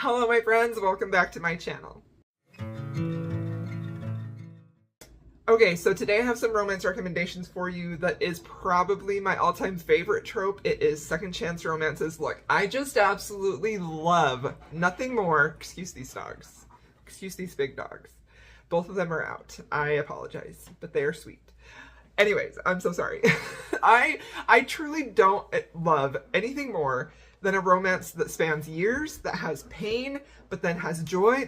Hello my friends, welcome back to my channel. Okay, so today I have some romance recommendations for you that is probably my all-time favorite trope. It is second chance romances. Look, I just absolutely love nothing more. Excuse these dogs. Excuse these big dogs. Both of them are out. I apologize, but they are sweet. Anyways, I'm so sorry. I truly don't love anything more than a romance that spans years, that has pain, but then has joy,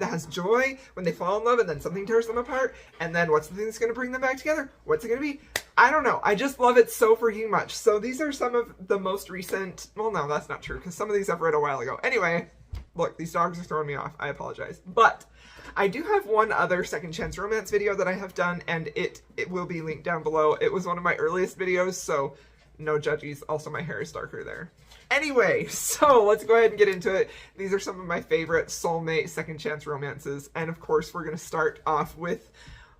when they fall in love and then something tears them apart, and then what's the thing that's going to bring them back together? What's it going to be? I don't know. I just love it so freaking much. So these are some of the most recent, well no, that's not true, because some of these I've read a while ago. Anyway, look, these dogs are throwing me off. I apologize. But I do have one other second chance romance video that I have done, and it will be linked down below. It was one of my earliest videos, so no judgies. Also, my hair is darker there. Anyway, so let's go ahead and get into it. These are some of my favorite soulmate second chance romances, and of course we're going to start off with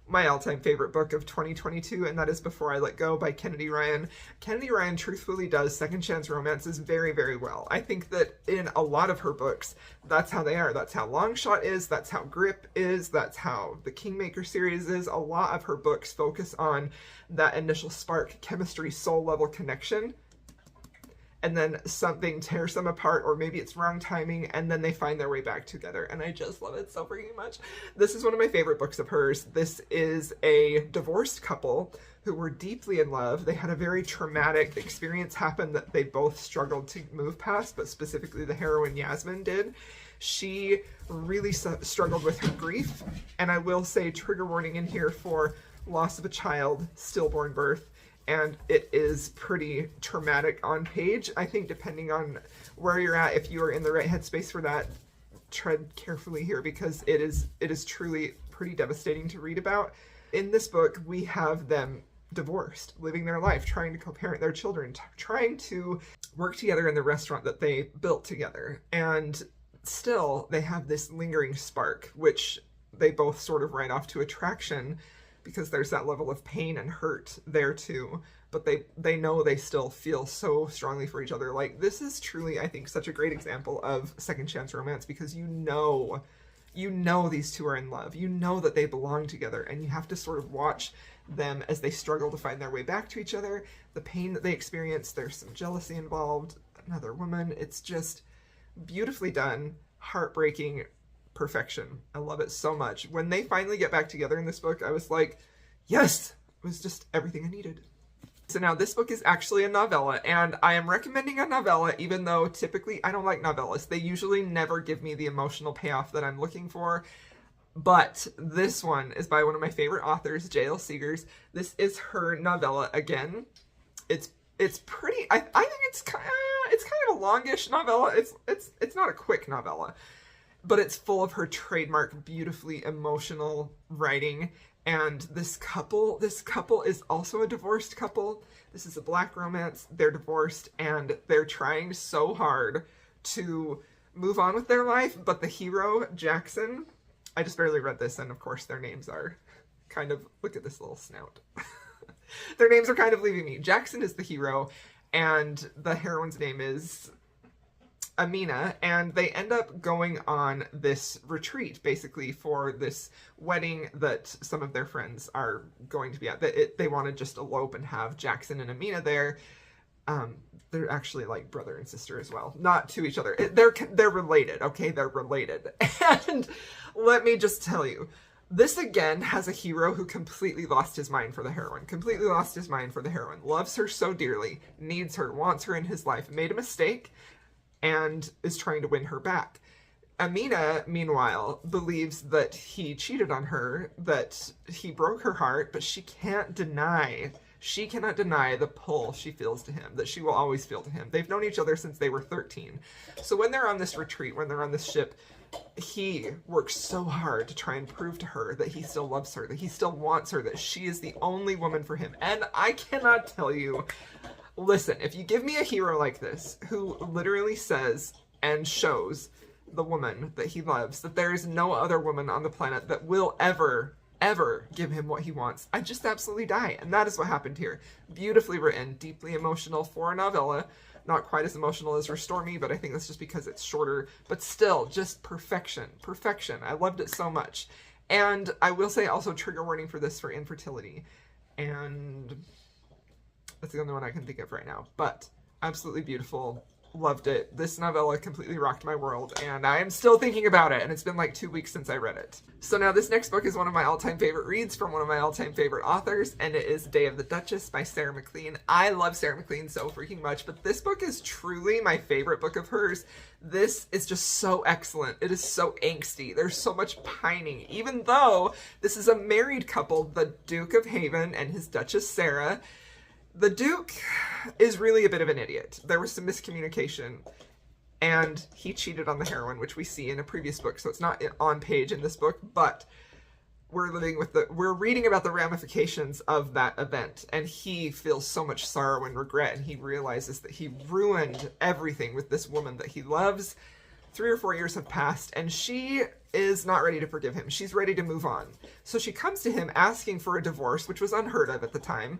my all-time favorite book of 2022, and that is Before I Let Go by Kennedy Ryan. Kennedy Ryan truthfully does second chance romances very, very well. I think that in a lot of her books, that's how they are. That's how Longshot is, that's how Grip is, that's how the Kingmaker series is. A lot of her books focus on that initial spark, chemistry, soul level connection, and then something tears them apart, or maybe it's wrong timing, and then they find their way back together. And I just love it so freaking much. This is one of my favorite books of hers. This is a divorced couple who were deeply in love. They had a very traumatic experience happen that they both struggled to move past, but specifically the heroine Yasmin did. She really struggled with her grief, and I will say trigger warning in here for loss of a child, stillborn birth, and it is pretty traumatic on page. I think depending on where you're at, if you are in the right headspace for that, tread carefully here, because it is truly pretty devastating to read about. In this book, we have them divorced, living their life, trying to co-parent their children, trying to work together in the restaurant that they built together, and still they have this lingering spark, which they both sort of write off to attraction, because there's that level of pain and hurt there too, but they know they still feel so strongly for each other. Like, this is truly, I think, such a great example of second chance romance, because you know these two are in love, you know that they belong together, and you have to sort of watch them as they struggle to find their way back to each other, the pain that they experience, there's some jealousy involved, another woman. It's just beautifully done, heartbreaking, perfection. I love it so much. When they finally get back together in this book, I was like, yes, it was just everything I needed. So now this book is actually a novella, and I am recommending a novella even though typically I don't like novellas. They usually never give me the emotional payoff that I'm looking for. But this one is by one of my favorite authors, J.L. Seegers. This is her novella again. It's pretty, I think it's kind of a longish novella. It's not a quick novella, but it's full of her trademark, beautifully emotional writing. And this couple is also a divorced couple. This is a Black romance. They're divorced, and they're trying so hard to move on with their life. But the hero, Jackson, I just barely read this, and of course their names are kind of, look at this little snout. Their names are kind of leaving me. Jackson is the hero, and the heroine's name is Amina, and they end up going on this retreat, basically, for this wedding that some of their friends are going to be at. They want to just elope and have Jackson and Amina there. They're actually like brother and sister as well. Not to each other. They're related, okay? They're related. And let me just tell you, this again has a hero who completely lost his mind for the heroine. Completely lost his mind for the heroine. Loves her so dearly, needs her, wants her in his life, made a mistake, and is trying to win her back. Amina, meanwhile, believes that he cheated on her, that he broke her heart, but she cannot deny the pull she feels to him, that she will always feel to him. They've known each other since they were 13. So when they're on this retreat, when they're on this ship, he works so hard to try and prove to her that he still loves her, that he still wants her, that she is the only woman for him. And I cannot tell you, listen, if you give me a hero like this, who literally says and shows the woman that he loves that there is no other woman on the planet that will ever give him what he wants, I just absolutely die. And that is what happened here. Beautifully written, deeply emotional for a novella, Not quite as emotional as Restore Me, but I think that's just because it's shorter. But still, just perfection. Perfection. I loved it so much. And I will say also trigger warning for this for infertility. And that's the only one I can think of right now. But absolutely beautiful. Loved it. This novella completely rocked my world, and I am still thinking about it, and it's been like 2 weeks since I read it. So now this next book is one of my all-time favorite reads from one of my all-time favorite authors, and it is Day of the Duchess by Sarah MacLean. I love Sarah MacLean so freaking much, but this book is truly my favorite book of hers. This is just so excellent. It is so angsty. There's so much pining, even though this is a married couple, the Duke of Haven and his Duchess Sarah. The Duke is really a bit of an idiot. There was some miscommunication, and he cheated on the heroine, which we see in a previous book, so it's not on page in this book, but we're reading about the ramifications of that event, and he feels so much sorrow and regret, and he realizes that he ruined everything with this woman that he loves. 3 or 4 years have passed, and she is not ready to forgive him. She's ready to move on. So she comes to him asking for a divorce, which was unheard of at the time.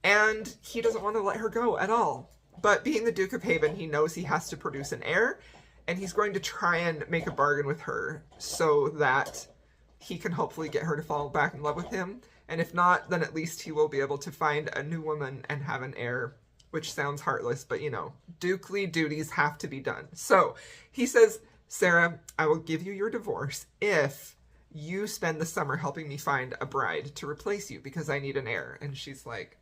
And he doesn't want to let her go at all. But being the Duke of Haven, he knows he has to produce an heir, and he's going to try and make a bargain with her so that he can hopefully get her to fall back in love with him. And if not, then at least he will be able to find a new woman and have an heir, which sounds heartless, but you know, dukely duties have to be done. So he says, Sarah, I will give you your divorce if you spend the summer helping me find a bride to replace you because I need an heir. And she's like,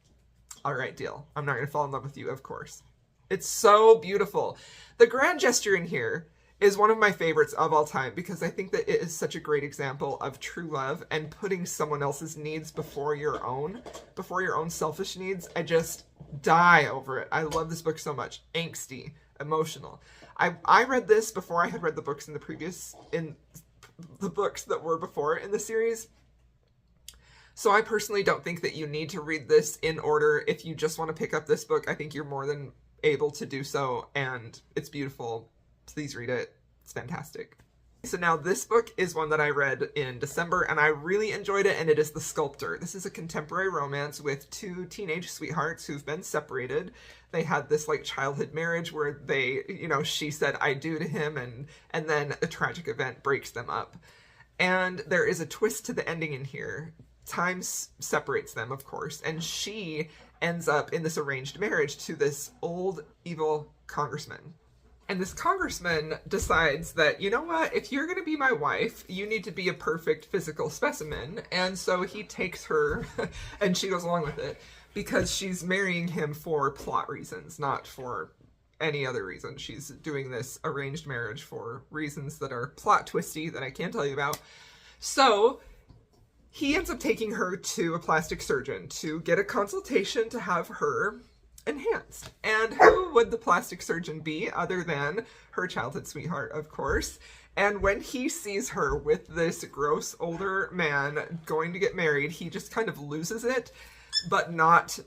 all right, deal. I'm not going to fall in love with you, of course. It's so beautiful. The grand gesture in here is one of my favorites of all time because I think that it is such a great example of true love and putting someone else's needs before your own selfish needs. I just die over it. I love this book so much. Angsty, emotional. I read this before I had read the books in the books that were before in the series. So I personally don't think that you need to read this in order. If you just want to pick up this book, I think you're more than able to do so, and it's beautiful. Please read it. It's fantastic. So now this book is one that I read in December, and I really enjoyed it, and it is The Sculptor. This is a contemporary romance with 2 teenage sweethearts who've been separated. They had this like childhood marriage where they, she said I do to him, and then a tragic event breaks them up. And there is a twist to the ending in here. Time separates them, of course, and she ends up in this arranged marriage to this old, evil congressman. And this congressman decides that, you know what, if you're going to be my wife, you need to be a perfect physical specimen. And so he takes her, and she goes along with it, because she's marrying him for plot reasons, not for any other reason. She's doing this arranged marriage for reasons that are plot twisty that I can't tell you about. So he ends up taking her to a plastic surgeon to get a consultation to have her enhanced. And who would the plastic surgeon be other than her childhood sweetheart, of course? And when he sees her with this gross older man going to get married, he just kind of loses it, but not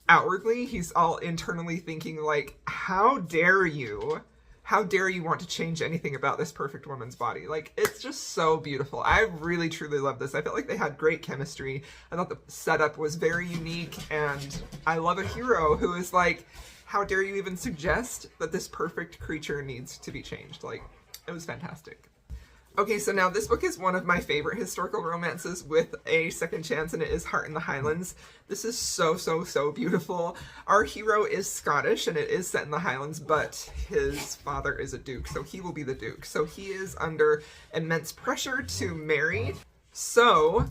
outwardly. He's all internally thinking like, how dare you? How dare you want to change anything about this perfect woman's body? Like, it's just so beautiful. I really, truly love this. I felt like they had great chemistry. I thought the setup was very unique, and I love a hero who is like, how dare you even suggest that this perfect creature needs to be changed? Like, it was fantastic. Okay, so now this book is one of my favorite historical romances with a second chance, and it is Heart in the Highlands. This is so, so, so beautiful. Our hero is Scottish, and it is set in the Highlands, but his father is a duke, so he will be the duke. So he is under immense pressure to marry. So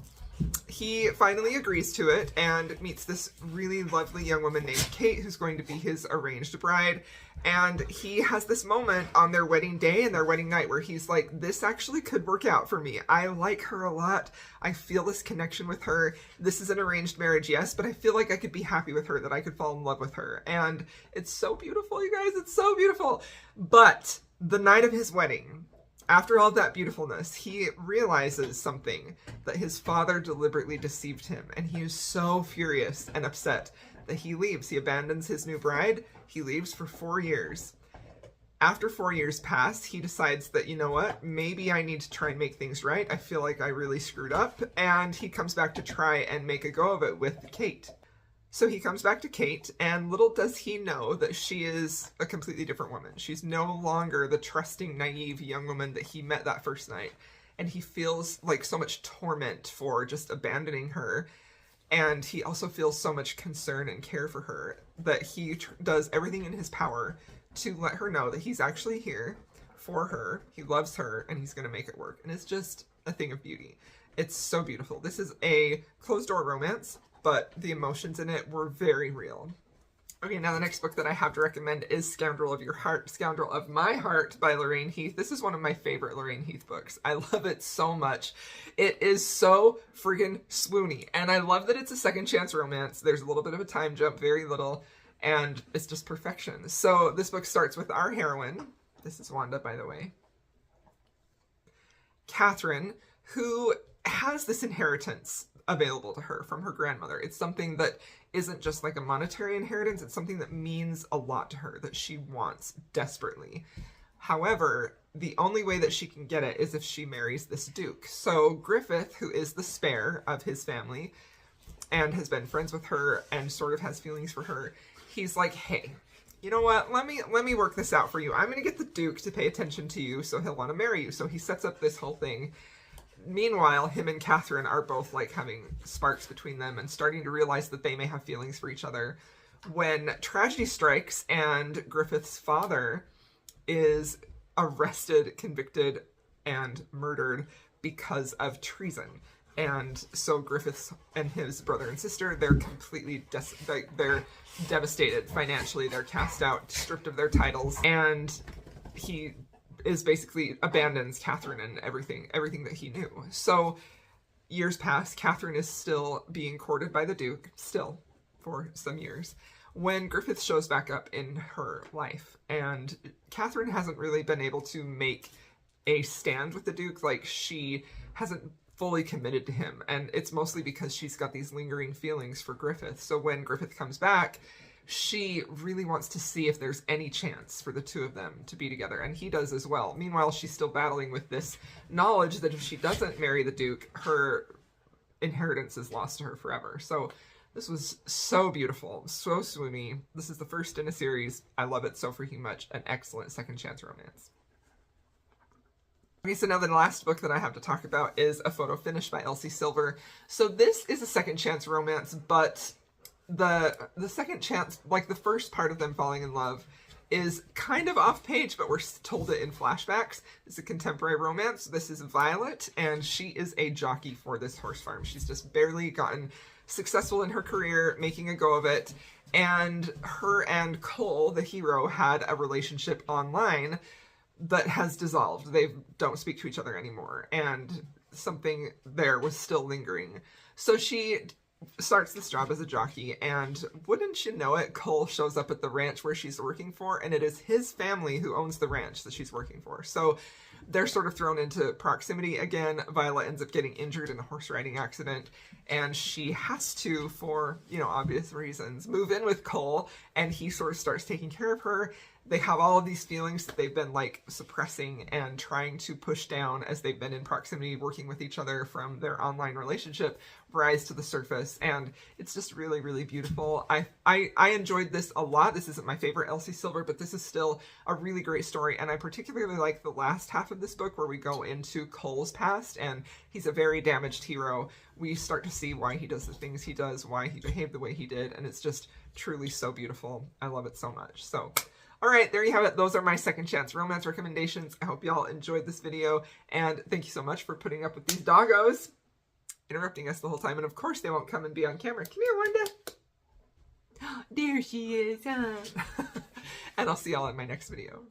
he finally agrees to it and meets this really lovely young woman named Kate, who's going to be his arranged bride. And he has this moment on their wedding day and their wedding night where he's like, this actually could work out for me. I like her a lot. I feel this connection with her. This is an arranged marriage, yes, but I feel like I could be happy with her, that I could fall in love with her. And it's so beautiful, you guys. It's so beautiful. But the night of his wedding, after all that beautifulness, he realizes something, that his father deliberately deceived him. And he is so furious and upset that he leaves. He abandons his new bride. He leaves for 4 years. After 4 years pass, he decides that, you know what, maybe I need to try and make things right. I feel like I really screwed up. And he comes back to try and make a go of it with Kate. So he comes back to Kate, and little does he know that she is a completely different woman. She's no longer the trusting, naive young woman that he met that first night. And he feels like so much torment for just abandoning her. And he also feels so much concern and care for her that he does everything in his power to let her know that he's actually here for her. He loves her, and he's going to make it work. And it's just a thing of beauty. It's so beautiful. This is a closed-door romance, but the emotions in it were very real. Okay, now the next book that I have to recommend is Scoundrel of Your Heart, Scoundrel of My Heart by Lorraine Heath. This is one of my favorite Lorraine Heath books. I love it so much. It is so friggin' swoony, and I love that it's a second chance romance. There's a little bit of a time jump, very little, and it's just perfection. So this book starts with our heroine. This is Wanda, by the way. Catherine, who has this inheritance available to her from her grandmother. It's something that isn't just like a monetary inheritance, it's something that means a lot to her, that she wants desperately. However, the only way that she can get it is if she marries this duke. So Griffith, who is the spare of his family and has been friends with her and sort of has feelings for her, he's like, hey, you know what, let me work this out for you. I'm gonna get the duke to pay attention to you, so he'll want to marry you. So he sets up this whole thing. Meanwhile, him and Catherine are both like having sparks between them and starting to realize that they may have feelings for each other when tragedy strikes and Griffith's father is arrested, convicted, and murdered because of treason. And so Griffith and his brother and sister, they're completely they're devastated financially. They're cast out, stripped of their titles, and he is basically abandons Catherine and everything that he knew. So years pass. Catherine is still being courted by the Duke, still, for some years, when Griffith shows back up in her life. And Catherine hasn't really been able to make a stand with the Duke. Like, she hasn't fully committed to him. And it's mostly because she's got these lingering feelings for Griffith. So when Griffith comes back, she really wants to see if there's any chance for the two of them to be together, and he does as well. Meanwhile, she's still battling with this knowledge that if she doesn't marry the Duke, her inheritance is lost to her forever. So this was so beautiful, so swoony. This is the first in a series. I love it so freaking much. An excellent second chance romance. Okay, so now the last book that I have to talk about is A Photo Finish by Elsie Silver. So this is a second chance romance, but the second chance, like the first part of them falling in love, is kind of off page, but we're told it in flashbacks. It's a contemporary romance. This is Violet, and she is a jockey for this horse farm. She's just barely gotten successful in her career, making a go of it, and her and Cole, the hero, had a relationship online that has dissolved. They don't speak to each other anymore, and something there was still lingering. So she starts this job as a jockey, and wouldn't you know it, Cole shows up at the ranch where she's working for, and it is his family who owns the ranch that she's working for. So they're sort of thrown into proximity again. Violet ends up getting injured in a horse riding accident, and she has to, for, you know, obvious reasons, move in with Cole, and he sort of starts taking care of her. They have all of these feelings that they've been like suppressing and trying to push down as they've been in proximity, working with each other from their online relationship, rise to the surface. And it's just really, really beautiful. I enjoyed this a lot. This isn't my favorite Elsie Silver, but this is still a really great story. And I particularly like the last half of this book where we go into Cole's past, and he's a very damaged hero. We start to see why he does the things he does, why he behaved the way he did. And it's just truly so beautiful. I love it so much. So all right, there you have it. Those are my second chance romance recommendations. I hope y'all enjoyed this video, and thank you so much for putting up with these doggos interrupting us the whole time. And of course they won't come and be on camera. Come here, Wanda. There she is, huh? And I'll see y'all in my next video.